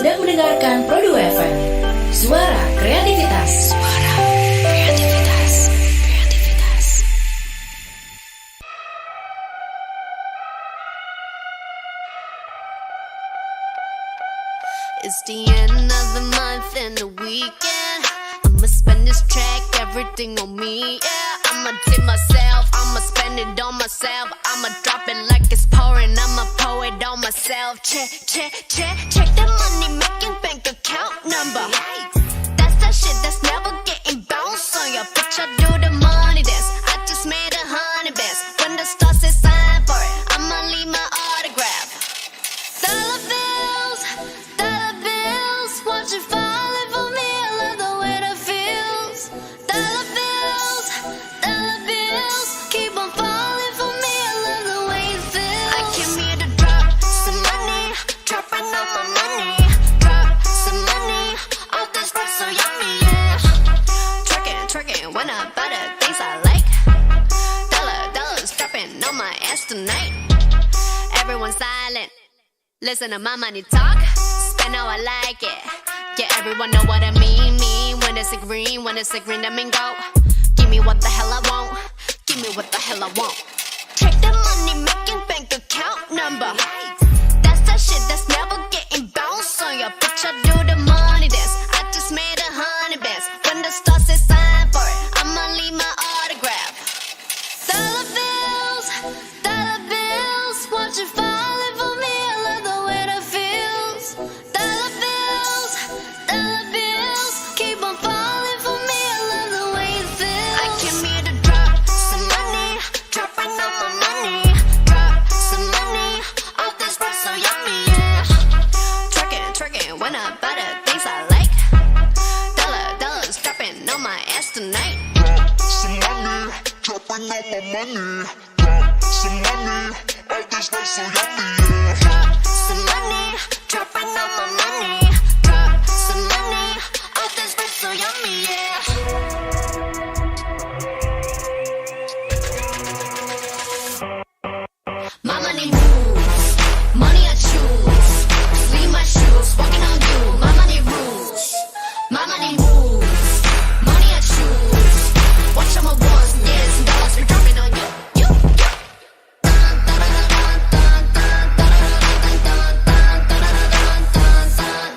sedang mendengarkan Pro 2 FM. Suara kreativitas. Suara kreativitas. Kreativitas. It's the end of the month and the weekend. I'ma spend this track, everything on me. Yeah, I'ma tip myself, I'ma spend it on myself. I'ma drop it like it's pouring, I'ma pour it on myself. Check, check, check, check the money making bank account number. That's that shit that's never getting bounced on your bitch. I do the money dance. I just made 100 bands. When the stars say sign for it, I'ma leave my autograph. Dollar bills, watch it falling for me. I love the way that feels. Dollar bills, keep on falling for me. I love the way it feels. I came here to drop some money, dropping all my money. Drop some money, all this stuff so yummy, yeah. Twerking, when I buy the things I like. Dollars dropping on my ass tonight. Everyone silent. Listen to my money talk, spend how I like it. Yeah, everyone know what I mean. When it's a green, that mean go. Give me what the hell I want. Give me what the hell I want. Check the money making bank account number. That's that shit that's never getting bounced on your bitch. I do the money dance. I just made 100 bands. When the stars say sign for it, I'ma leave my autograph. Dollar bills, watch it falling for me. I love the way that feels. Dollar bills, keep on falling for me. I love the way it feels. I came here to drop some money, dropping all my money. Drop some money, all this stuff so yummy, yeah. Twerking, when I buy the things I like. Dollars dropping on my ass tonight. Drop some money, dropping all my money. Drop some money, all this stuff so yummy, yeah. Drop some money, dropping all my money. Drop some money, all this stuff so yummy, yeah. My money moves, money I choose. Leave my shoes, walking on you. My money rules, my money moves, money I choose. Watch all my ones, yes, dollars be dropping on you.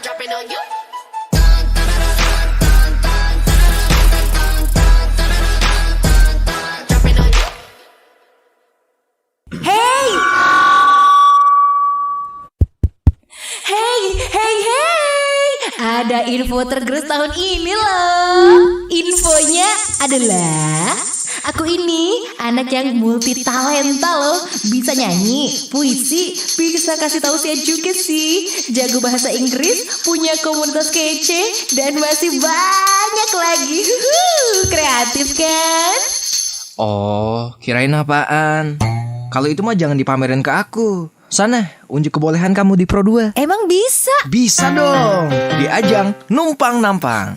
Dropping on you. Dropping on you. Hey! Ada info tergerus tahun ini loh. Infonya adalah aku ini anak yang multi talenta loh. Bisa nyanyi, puisi, bisa kasih tahu saya juga sih. Jago bahasa Inggris, punya komunitas kece, dan masih banyak lagi. Kreatif kan? Oh, kirain apaan? Kalau itu mah jangan dipamerin ke aku. Sana, unjuk kebolehan kamu di Pro 2. Emang bisa? Bisa dong. Di ajang Numpang Nampang.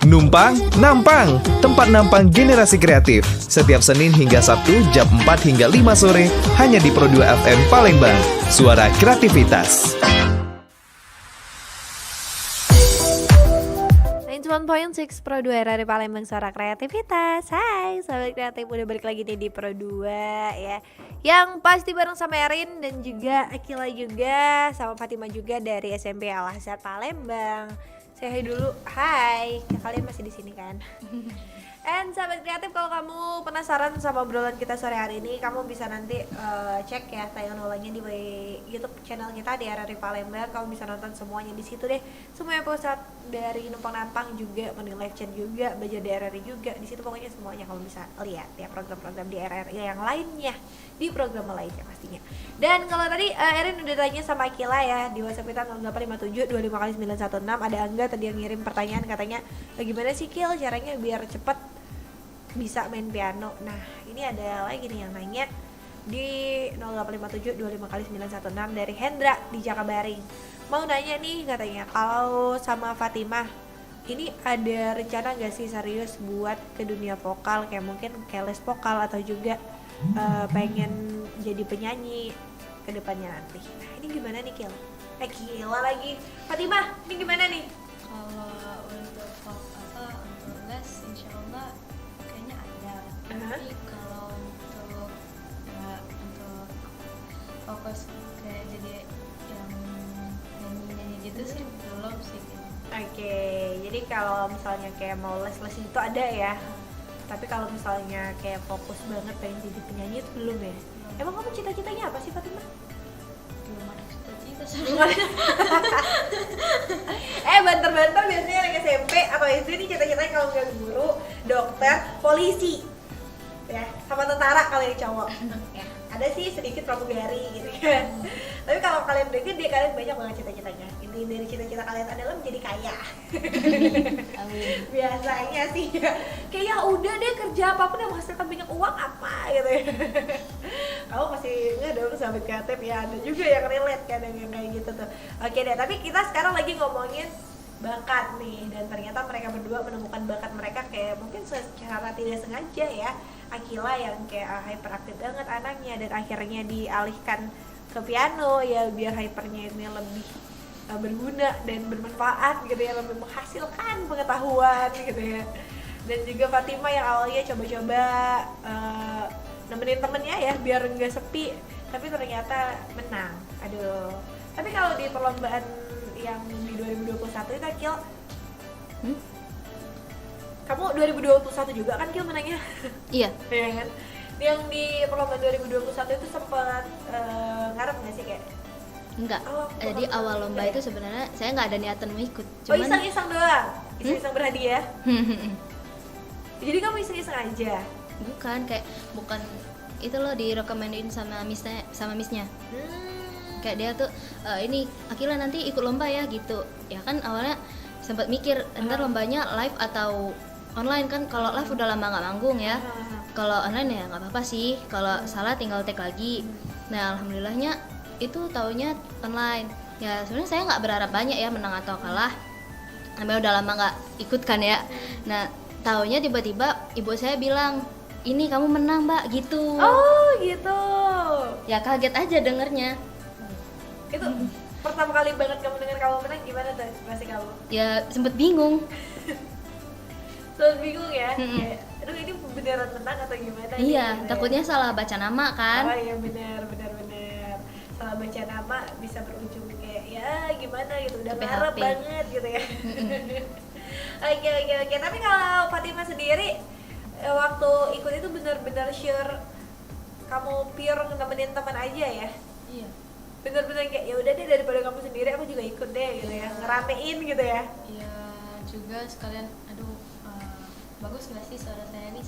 Numpang Nampang, tempat nampang generasi kreatif. Setiap Senin hingga Sabtu jam 4 hingga 5 sore hanya di Pro 2 FM Palembang. Suara kreativitas. 91.6 Pro 2 dari Palembang, suara kreativitas. Hai sahabat kreatif, udah balik lagi nih di Pro 2 ya. Yang pasti bareng sama Erin dan juga Akila juga, sama Fatima juga dari SMP Al Azhar Palembang. Saya hai dulu, hai, kalian masih di sini kan? And sahabat kreatif, kalau kamu penasaran sama obrolan kita sore hari ini, kamu bisa nanti cek ya tayangan ulangnya di YouTube channel kita di RRI Palembang. Kamu bisa nonton semuanya di situ deh. Semua episode dari Numpang Nampang juga, Morning Live Chat juga, Belajar di RRI juga. Di situ pokoknya semuanya kamu bisa lihat ya, program-program di RRI yang lainnya, di program lainnya pastinya. Dan kalau tadi Erin udah tanya sama Akila ya di WhatsApp kita 0857 25 kali 916. Ada Angga tadi yang ngirim pertanyaan, katanya bagaimana sih Kil caranya biar cepet bisa main piano. Nah ini ada lagi nih yang nanya di 0857 25 kali 916 dari Hendra di Jakabaring. Mau nanya nih, katanya kalau sama Fatimah ini ada rencana gak sih serius buat ke dunia vokal, kayak mungkin kayak les vokal atau juga pengen jadi penyanyi ke depannya nanti. Nah ini gimana nih Kil? Kila lagi. Fatimah, ini gimana nih? Kalau untuk untuk les insya Allah kayaknya ada. Tapi kalau untuk untuk fokus kayak jadi yang nyanyi gitu sih belum sih. Oke, jadi kalau misalnya kayak mau les-les itu ada ya. Tapi kalau misalnya kayak fokus banget pengen jadi penyanyi itu belum ya? Emang kamu cita-citanya apa sih Fatimah? Belum ada cita-cita Banter-banter biasanya anak SMP atau SD nih cita-citanya kalau nggak guru, dokter, polisi, ya sama tentara kalau yang cowok. Ya, ada sih sedikit pramugari gitu kan. Tapi kalau kalian udah gede, kalian banyak banget cita-citanya. Inti dari cita-cita kalian adalah menjadi kaya. Biasanya sih ya. Kayak ya udah deh kerja apapun yang menghasilkan banyak uang apa gitu ya. Kamu pasti nggak dong sahabat kreatif ya, ada juga yang relate kadang yang kayak gitu tuh. Oke deh, tapi kita sekarang lagi ngomongin bakat nih, dan ternyata mereka berdua menemukan bakat mereka kayak mungkin secara tidak sengaja ya. Akila yang kayak hyperaktif banget anaknya dan akhirnya dialihkan ke piano ya biar hypernya ini lebih berguna dan bermanfaat gitu ya, lebih menghasilkan pengetahuan gitu ya. Dan juga Fatimah yang awalnya coba-coba nemenin temennya ya biar nggak sepi, tapi ternyata menang. Aduh. Tapi kalau di perlombaan yang di 2021 itu Akil, kamu 2021 juga kan Kil menangnya? Iya. Iya kan? Yang di perlombaan 2021 itu sempat ngarep nggak sih kayak? Enggak. Jadi awal lomba itu sebenarnya saya nggak ada niatan mau ikut. Cuman iseng-iseng doang? Iseng-iseng berhadiah? Jadi kamu iseng-iseng aja? Bukan itu loh direkomendin sama misnya. Kayak dia tuh ini Akila nanti ikut lomba ya gitu. Ya kan awalnya sempat mikir ntar lombanya live atau online kan. Kalau live udah lama nggak manggung ya. Kalau online ya nggak apa-apa sih. Kalau salah tinggal tag lagi. Nah alhamdulillahnya itu taunya online. Ya sebenarnya saya nggak berharap banyak ya menang atau kalah. Namanya udah lama nggak ikut kan ya. Nah taunya tiba-tiba ibu saya bilang, ini kamu menang mbak gitu. Oh gitu. Ya kaget aja dengernya. Itu pertama kali banget kamu dengar kamu menang, gimana tuh ekspresi kamu? Ya sempet bingung. Sempet bingung ya? Kayak, aduh ini beneran menang atau gimana? Iya, nih, takutnya salah baca nama kan. Oh iya benar. Salah baca nama bisa berujung kayak ya gimana gitu, udah berharap banget gitu ya. Oke. Tapi kalau Fatimah sendiri waktu ikut itu benar-benar sure kamu pure nemenin teman aja ya? Iya. Bener-bener kayak ya udah deh daripada kamu sendiri aku juga ikut deh gitu ya, ngeramein gitu ya. Iya juga sekalian bagus nggak sih suara saya nih?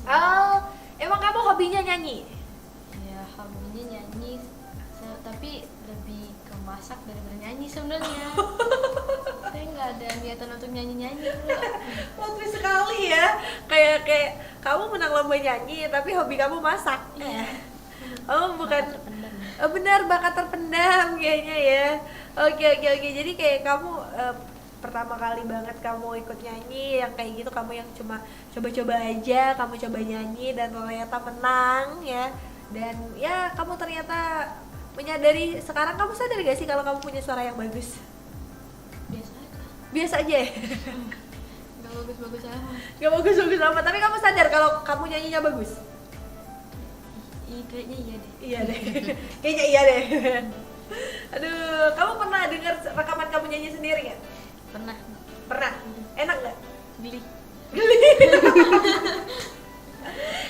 Emang kamu hobinya nyanyi? Iya hobinya nyanyi, tapi lebih ke masak daripada nyanyi sebenarnya. Saya nggak ada niatan untuk nyanyi Bagus sekali ya, kayak kamu menang lomba nyanyi tapi hobi kamu masak. Iya. Oh bukan, benar bakat terpendam kayaknya ya. Oke. Jadi kayak kamu pertama kali banget kamu ikut nyanyi yang kayak gitu, kamu yang cuma coba-coba aja, kamu coba nyanyi dan ternyata menang ya. Dan ya kamu ternyata menyadari, sekarang kamu sadar gak sih kalau kamu punya suara yang bagus? Biasa aja ya? Gak bagus-bagus amat. Gak bagus-bagus amat, tapi kamu sadar kalau kamu nyanyinya bagus? Kayaknya iya deh. Kayaknya iya deh. Aduh, kamu pernah dengar rekaman kamu nyanyi sendiri gak? Pernah? Enak gak? Geli.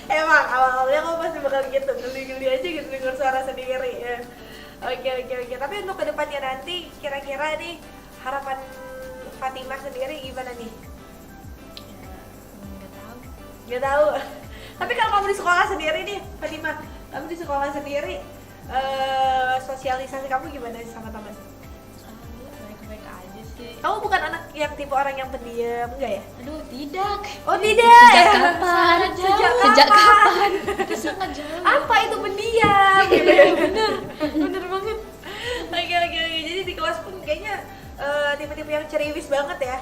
Emang awal-awalnya kamu pasti bakal gitu, geli-geli aja gitu dengar suara sendiri ya. Oke. Tapi untuk kedepannya nanti kira-kira nih harapan Fatimah sendiri gimana nih? Nggak tahu. Tapi kalau kamu di sekolah sendiri nih Fatimah, kamu di sekolah sendiri sosialisasi kamu gimana sama teman? Baik-baik aja sih. Kamu bukan anak yang tipe orang yang pendiam, enggak ya? Aduh, tidak. Oh tidak. Sejak kapan? Sejak kapan? Sangat jauh. Apa itu pendiam? Gitu ya? Bener banget. Oke. Jadi di kelas pun kayaknya tipe-tipe yang ceriwis banget ya.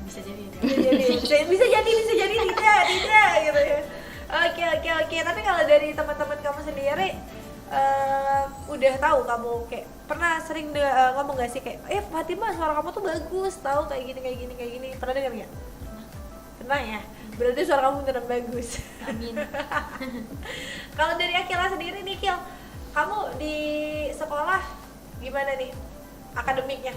Bisa jadi. Bisa jadi tidak gitu ya. Oke. Tapi kalau dari teman-teman kamu sendiri udah tahu kamu kayak pernah sering ngomong gak sih kayak Fatima suara kamu tuh bagus tahu kayak gini pernah dengar nggak? Pernah ya, berarti suara kamu beneran bagus. Amin. Kalau dari Akila sendiri nih Kil, kamu di sekolah gimana nih akademiknya?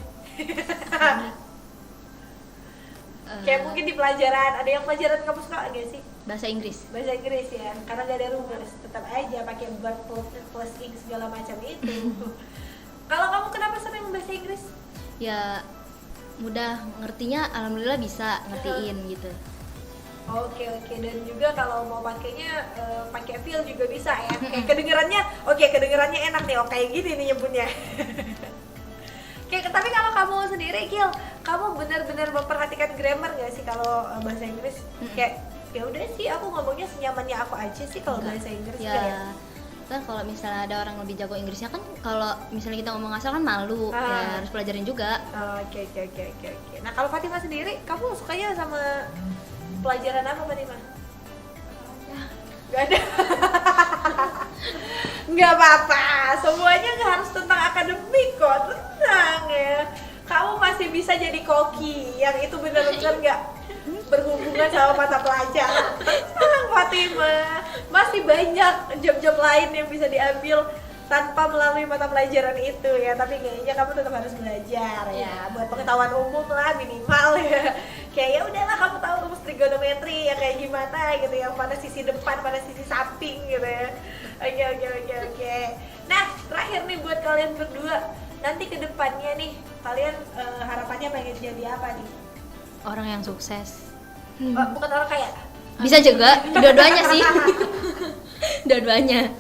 Kayak mungkin di pelajaran, ada yang pelajaran kamu suka gak sih? Bahasa Inggris. Bahasa Inggris ya, karena gak ada rumus, tetap aja pakai verb plus ing segala macam itu. Kalau kamu kenapa senang bahasa Inggris? Ya mudah ngertinya, alhamdulillah bisa ngertiin gitu. Oke, dan juga kalau mau pakainya pakai feel juga bisa ya. Kayak kedengerannya enak nih, kayak gini nih nyebutnya. Tapi kalau kamu sendiri Gil, kamu benar-benar memperhatikan grammar gak sih kalau bahasa Inggris? Kayak ya udah sih aku ngomongnya senyamannya aku aja sih kalau bahasa Inggris. Ya kan kalau misalnya ada orang lebih jago Inggrisnya kan, kalau misalnya kita ngomong asal kan malu, ya harus pelajarin juga. Oke. Nah kalau Fatima sendiri, kamu sukanya sama pelajaran apa Fatima? Gak ada. Nggak apa-apa, semuanya nggak harus tentang akademik kok, tenang ya. Kamu masih bisa jadi koki, yang itu benar-benar nggak berhubungan sama mata pelajaran. Tenang Fatima, masih banyak job-job lain yang bisa diambil tanpa melalui mata pelajaran itu ya. Tapi kayaknya kamu tetap harus belajar ya, buat pengetahuan umum lah minimal ya. Kayak ya udahlah kamu tahu rumus trigonometri ya kayak gimana gitu, yang mana sisi depan, mana sisi samping gitu ya. Oke. Nah terakhir nih buat kalian berdua, nanti ke depannya nih kalian harapannya pengen jadi apa nih? Orang yang sukses. Bukan orang kaya? Bisa juga, dua-duanya sih. Dua-duanya.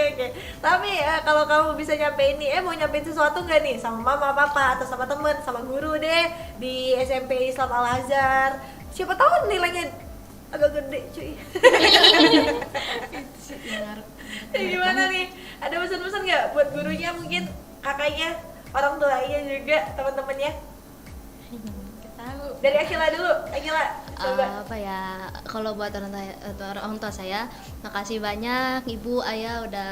Oke. Tapi ya kalau kamu bisa nyampein nih, mau nyampein sesuatu nggak nih sama mama, papa, atau sama temen, sama guru deh di SMP Islam Al Azhar? Siapa tahu nilainya agak gede cuy. Gimana nih? Ada pesan-pesan nggak buat gurunya, mungkin kakaknya, orang tuanya juga, teman-temannya? Dari Akila dulu, coba. Apa ya, kalau buat orang tua saya, makasih banyak Ibu, Ayah udah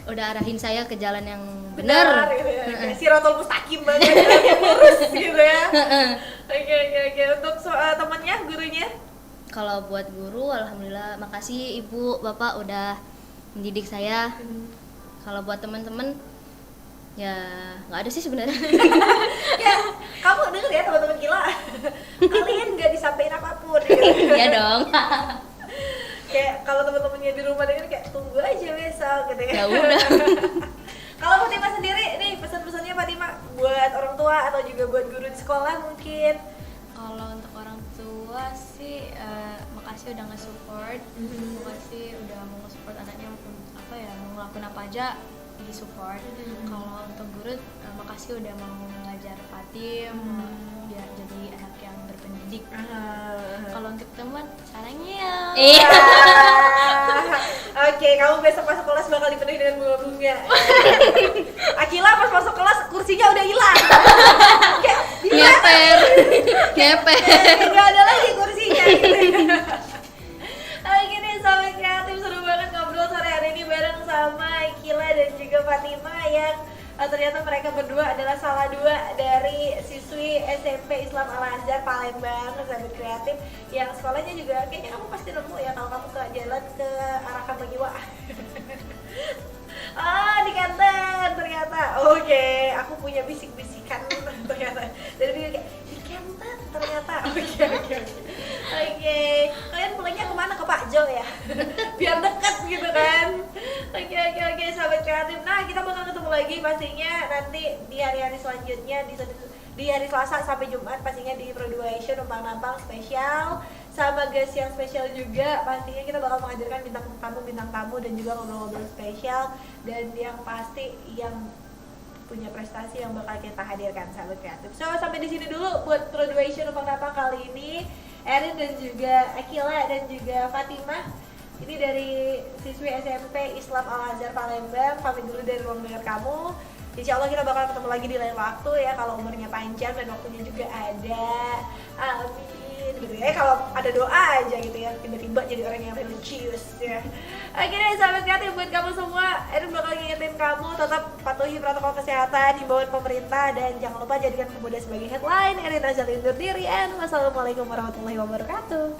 udah arahin saya ke jalan yang benar. Gitu ya. Siratul mustaqim banget, lurus gitu ya. Oke. Untuk temannya, gurunya? Kalau buat guru, alhamdulillah makasih Ibu, Bapak udah mendidik saya. Kalau buat teman-teman, ya nggak ada sih sebenarnya. Ya, kamu denger ya teman-teman Kila, kalian nggak disampaikan apapun. Iya dong. Kayak kalau teman-temannya di rumah denger kayak tunggu aja besok gitu ya. Ya udah. Kalau Fatima sendiri nih, pesan-pesannya Fatima buat orang tua atau juga buat guru di sekolah mungkin? Kalau untuk orang tua sih makasih udah nge-support, makasih udah mau nge-support anaknya, mau ngelakuin apa aja di support. Kalau untuk guru makasih udah mau ngajar Fatim biar jadi anak yang berpendidik. Kalau untuk teman sarangnya Oke, kamu besok masuk kelas bakal dipenuhi dengan bunga-bunga. Akila pas masuk kelas kursinya udah hilang. Kayak ngeper. Nggak ada lagi kursinya gitu. Gini Sobat Kreatif, seru banget ngobrol sore hari ini bareng sama Akila dan juga Fatima yang ternyata mereka berdua adalah salah dua dari siswi SMP Islam Al Azhar Palembang, Sobat Kreatif, yang sekolahnya juga kayaknya kamu pasti nemu ya kalau kamu ke jalan ke arah Kamagiwa. Di kantor ternyata. Oke, aku punya bisik-bisikan ternyata. Dari dia kayak di kantor ternyata. Oke. Kalian pulangnya kemana? Ke Pak Jo ya? Biar dekat gitu kan. Oke, Sobat Kreatif. Nah, kita bakal ketemu lagi pastinya nanti di hari-hari selanjutnya di hari Selasa sampai Jumat, pastinya di Production Numpang-Nampang spesial sama guys yang spesial juga. Pastinya kita bakal menghadirkan bintang tamu dan juga ngobrol-ngobrol spesial, dan yang pasti yang punya prestasi yang bakal kita hadirkan, Sahabat Kreatif. So sampai di sini dulu buat Production Numpang-Nampang kali ini. Erin dan juga Akila dan juga Fatima, ini dari siswi SMP Islam Al Azhar Palembang, pamit dulu dari ruang dengar kamu. Insya Allah kita bakal ketemu lagi di lain waktu ya, kalau umurnya panjang dan waktunya juga ada. Amin. amin gitu ya. Kalau ada doa aja gitu ya, tiba-tiba jadi orang yang religius ya. Oke deh sahabat kreatif, buat kamu semua Erin bakal ngingetin kamu tetap patuhi protokol kesehatan, himbauan pemerintah, dan jangan lupa jadikan pemuda sebagai headline. Erin Razali undur diri, and wassalamualaikum warahmatullahi wabarakatuh.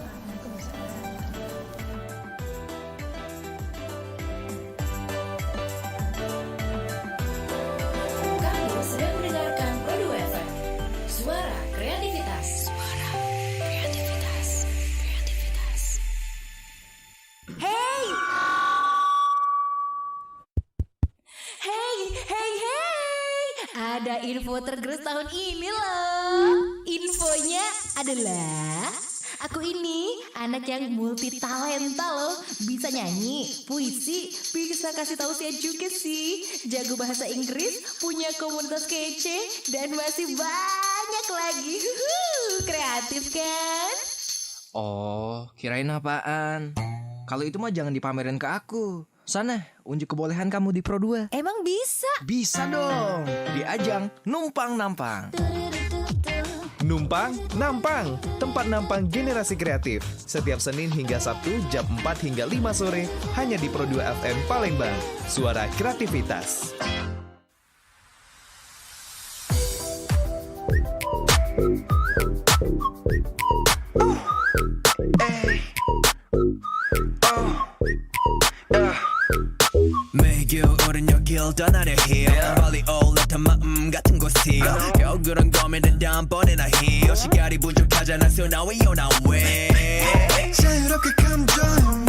Kamu sedang mendengarkan Produ FM. Suara kreativitas. Suara kreativitas. Kreativitas. Hey! Hey, hey, hey! Ada info tergerus tahun ini loh. Infonya adalah aku ini anak yang multi talenta loh. Bisa nyanyi, puisi, bisa kasih tausiah juga sih. Jago bahasa Inggris, punya komunitas kece, dan masih banyak lagi. Kreatif kan? Oh, kirain apaan? Kalau itu mah jangan dipamerin ke aku. Sana, unjuk kebolehan kamu di Pro 2. Emang bisa? Bisa dong. Di ajang Numpang Nampang. Numpang Nampang, tempat nampang generasi kreatif. Setiap Senin hingga Sabtu jam 4 hingga 5 sore hanya di Pro 2 FM Palembang. Suara kreativitas. 매주 우린 여길 떠나려 해요 빨리 올라탄 마음 같은 곳이요 겨울은 고민을 단번에나 해요 시간이 부족하잖아 so now we on our way 자유롭게 감정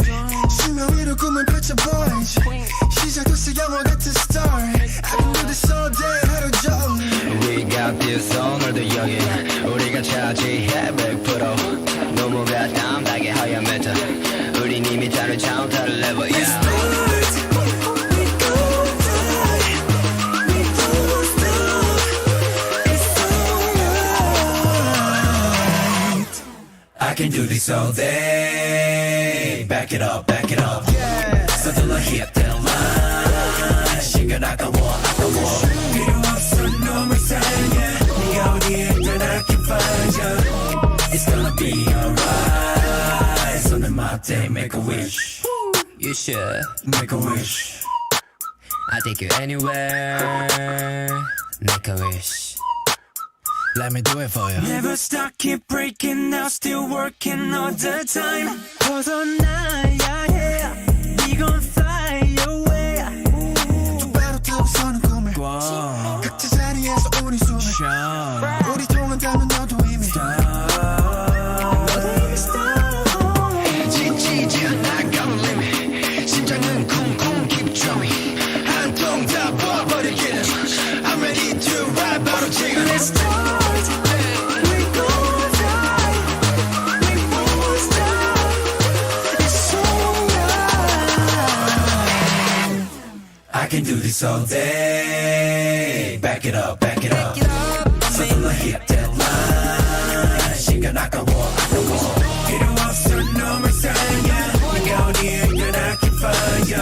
수면 위로 꿈을 펼쳐보이지 시작됐어 영화 같은 story I can do this all day 하루 종일 We got this 오늘도 여기 우리가 차지해 100% 너무가 담백하게 하얀 메타 우린 이미 다른 차원 다른 level yeah. I can do this all day. Back it up, back it up. 서둘러 hit that line. 시간 아까워. 필요 없어 놈을 사랑해. 네가 어디에 있든 I can find you. It's gonna be alright. 손을 맞대, make a wish. You should make a wish. I'll take you anywhere. Make a wish. Let me do it for you. Never stop, keep breaking now, still working all the time. 벗어나야 해. We gon' fly away. 똑바로 타고서는 꿈을 각자 자리에서 우리 숨을 우리 통한다면 너도 이미 지치지 않아 got limit. 심장은 쿵쿵 keep drumming. 한통 다 부어버리기는 I'm ready to ride 바로 지금. Let's start. I can do this all day. Back it up, back it up. 서둘러 hit that line. 시간 아까워. 필요 없어 놈을 사랑해. 네가 어디에 있든 I can find you.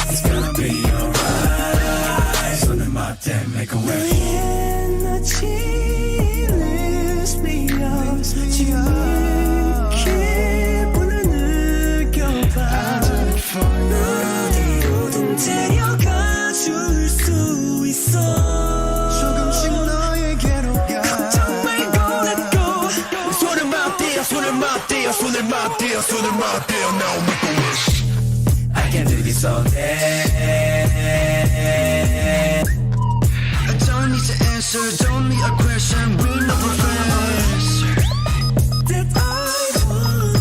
It's gonna be alright. 손을 맞대, make a wish. Lift me up. 지금 기분을 느껴봐. 어디로든 데려가 줄 수 있어. 조금씩 너에게로 가 걱정 말고 let go. 손을 맞대요, 손을 맞대요, 손을 맞대요, 손을 맞대요. Now make a wish. I can do this all day. I don't need to answer, don't need a question. We know professor That I want.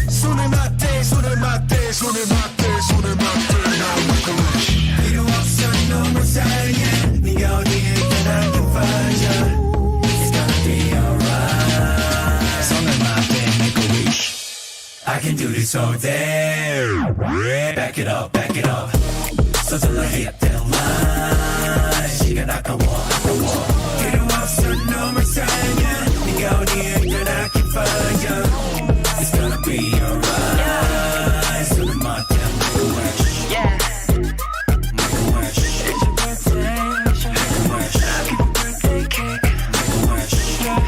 손을 맞대, 손을 맞대, 손을 맞대, 손을 맞대. Now make a wish. 필요 없어 놈을 사랑해. 네가 어디에 있든 I can find you. It's gonna be alright. 손을 맞대, make a wish. I can do this all day. Back it up, back it up. 서둘러 hit that line. 시간 아까워. 필요 없어 놈을 사랑해. 네가 어디에 있든 I can find you. It's gonna be alright. 손을 맞대, make a wish. Yeah. Make a wish. It's your birthday. Make a wish. Happy birthday cake. Make a wish. Yeah.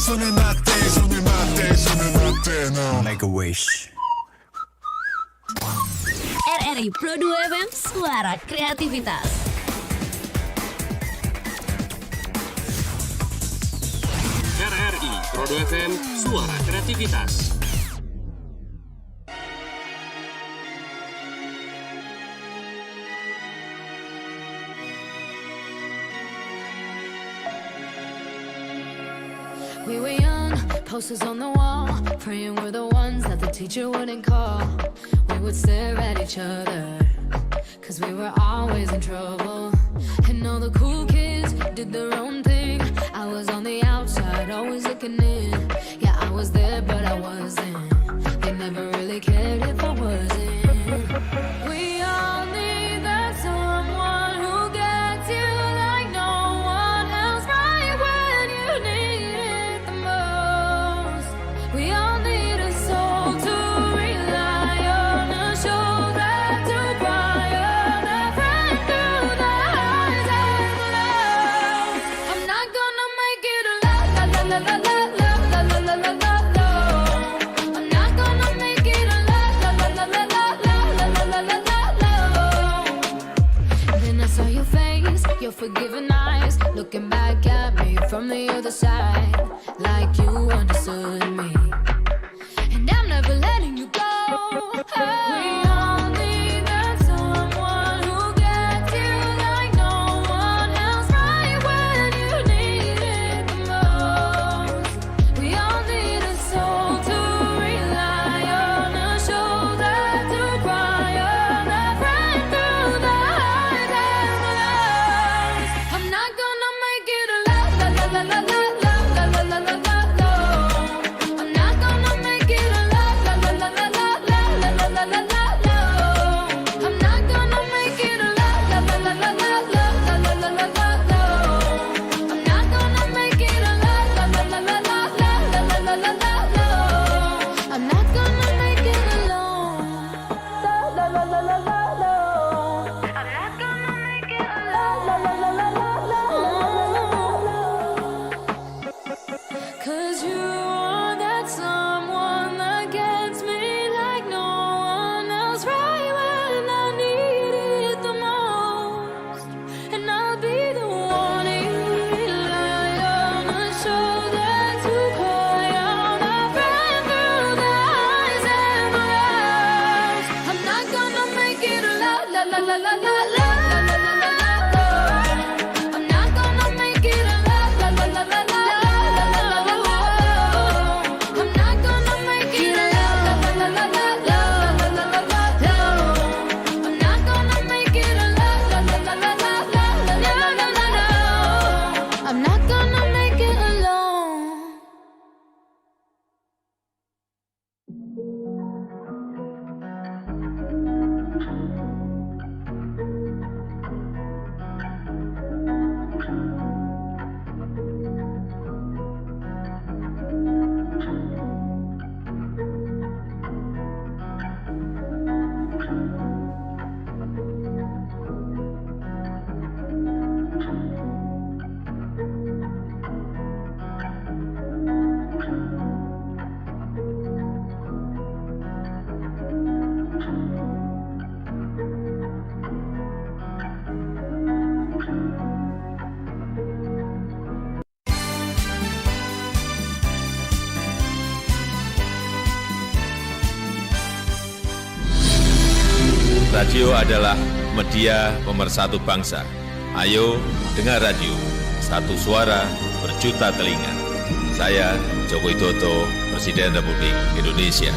손에 놨대 손에 놨대 now Make a wish. RRI Pro 2 FM, suara kreativitas. RRI Pro 2 FM, suara kreativitas. We were young, posters on the wall, praying we're the ones that the teacher wouldn't call. We would stare at each other, cause we were always in trouble. And all the cool kids did their own thing. I was on the outside, always looking in. Yeah, I was there, but I wasn't. They never really cared if I wasn't. We all need that someone who gets you like no one else, right when you need it the most. We all need a soul to rely on, a shoulder to cry on, a friend through the highs and the lows. I'm not gonna make it a la la la la la la la la la la la la. I'm not gonna make it a la la la la la la la la la la la la. Then I saw your face, your forgiving eyes, looking back at me from the other side, like you understood me. And I'm never letting you go. We all need that someone who gets you like no one else, right when you need it the most. We all need a soul to rely on, a shoulder to cry on, a friend through the highs and the lows. I'm not gonna make it a la la la la la la la la la la la la. I'm not gonna make it a la la la la la la la la la la la la. I'm not gonna make it a la la la la la la la la la la la la. I'm not gonna make it a la la la la la la la la la la la. I'm not gonna make it alone. La la la la la la la. I'm not gonna make it a la la la la la la la la. 'Cause you are that someone that gets me like no one else, right when I need it the most. And I'll be the one you rely on, a shoulder to cry on, a friend through the highs and the lows. I'm not gonna make it a la la la la la la la la la la la. I'm not gonna make it a la la la la la la la la la la. I'm not gonna make it a la la la la la la la la la la la. I'm not gonna make it a la la la la la la la la la la. I'm not gonna make it alone. Radio adalah media pemersatu bangsa. Ayo dengar radio, satu suara berjuta telinga. Saya Joko Widodo, Presiden Republik Indonesia.